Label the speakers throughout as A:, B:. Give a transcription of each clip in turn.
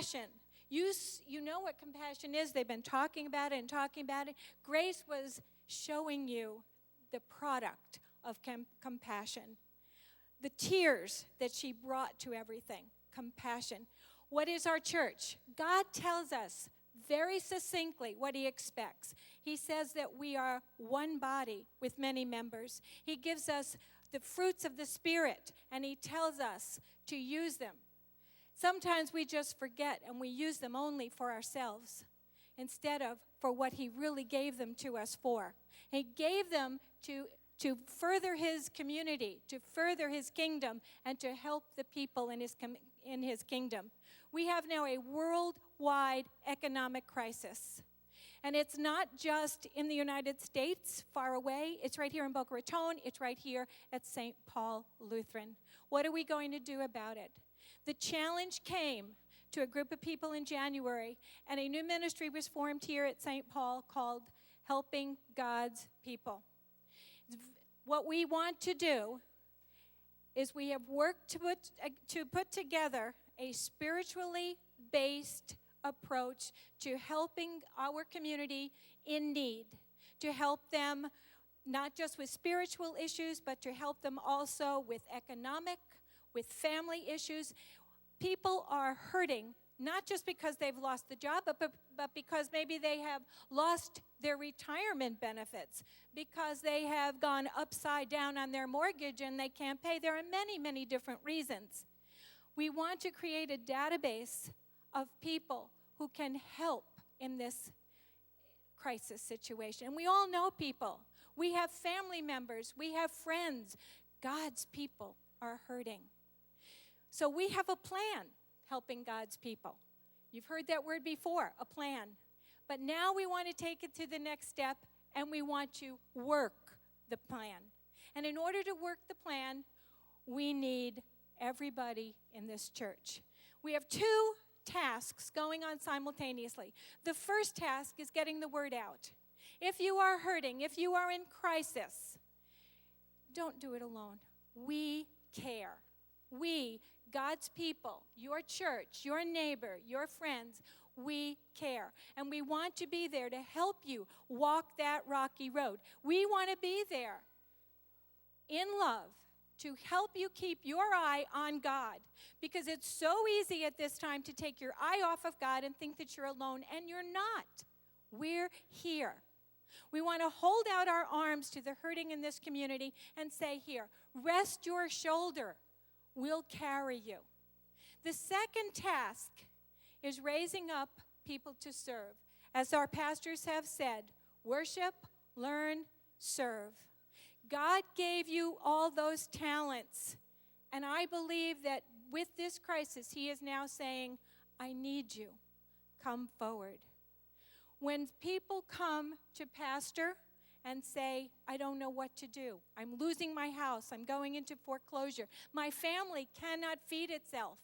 A: compassion. You know what compassion is. They've been talking about it and talking about it. Grace was showing you the product of compassion. The tears that she brought to everything. Compassion. What is our church? God tells us very succinctly what he expects. He says that we are one body with many members. He gives us the fruits of the Spirit, and he tells us to use them. Sometimes we just forget and we use them only for ourselves instead of for what he really gave them to us for. He gave them to further his community, to further his kingdom, and to help the people in his kingdom. We have now a worldwide economic crisis. And it's not just in the United States, far away. It's right here in Boca Raton. It's right here at St. Paul Lutheran. What are we going to do about it? The challenge came to a group of people in January, and a new ministry was formed here at St. Paul called Helping God's People. What we want to do is we have worked to put together a spiritually based approach to helping our community in need, to help them not just with spiritual issues, but to help them also with economic, with family issues. People are hurting, not just because they've lost the job, but because maybe they have lost their retirement benefits, because they have gone upside down on their mortgage and they can't pay. There are many, many different reasons. We want to create a database of people who can help in this crisis situation. And we all know people. We have family members. We have friends. God's people are hurting. So we have a plan, helping God's people. You've heard that word before, a plan. But now we want to take it to the next step, and we want to work the plan. And in order to work the plan, we need everybody in this church. We have two tasks going on simultaneously. The first task is getting the word out. If you are hurting, if you are in crisis, don't do it alone. We care. We, God's people, your church, your neighbor, your friends, we care. And we want to be there to help you walk that rocky road. We want to be there in love to help you keep your eye on God, because it's so easy at this time to take your eye off of God and think that you're alone, and you're not. We're here. We want to hold out our arms to the hurting in this community and say, here, rest your shoulder. We'll carry you. The second task is raising up people to serve. As our pastors have said, worship, learn, serve. God gave you all those talents. And I believe that with this crisis, he is now saying, I need you. Come forward. When people come to pastor and say, I don't know what to do. I'm losing my house. I'm going into foreclosure. My family cannot feed itself.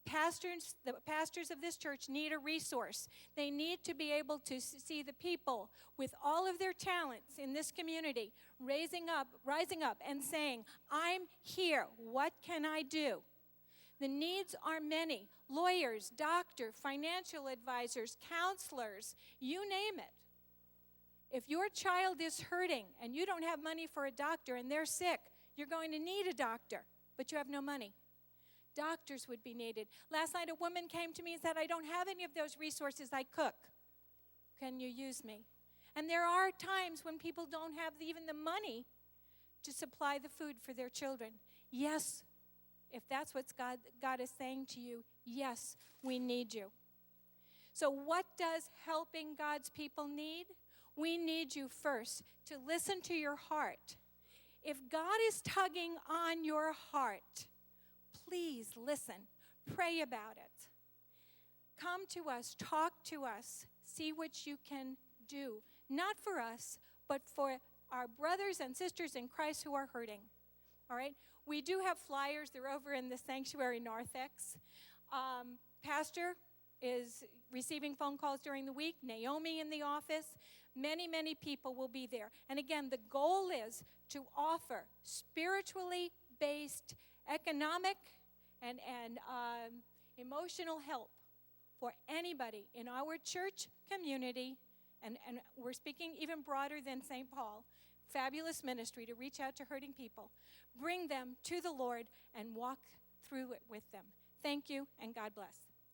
A: The pastors of this church need a resource. They need to be able to see the people with all of their talents in this community rising up and saying, I'm here. What can I do? The needs are many. Lawyers, doctors, financial advisors, counselors, you name it. If your child is hurting and you don't have money for a doctor and they're sick, you're going to need a doctor, but you have no money. Doctors would be needed. Last night, a woman came to me and said, I don't have any of those resources. I cook. Can you use me? And there are times when people don't have even the money to supply the food for their children. Yes, if that's what God is saying to you, yes, we need you. So what does helping God's people need? We need you first to listen to your heart. If God is tugging on your heart, please listen. Pray about it. Come to us. Talk to us. See what you can do. Not for us, but for our brothers and sisters in Christ who are hurting. All right? We do have flyers. They're over in the sanctuary narthex. Pastor is receiving phone calls during the week. Naomi in the office. Many, many people will be there. And again, the goal is to offer spiritually based economic and emotional help for anybody in our church community, and we're speaking even broader than St. Paul, fabulous ministry to reach out to hurting people. Bring them to the Lord and walk through it with them. Thank you, and God bless.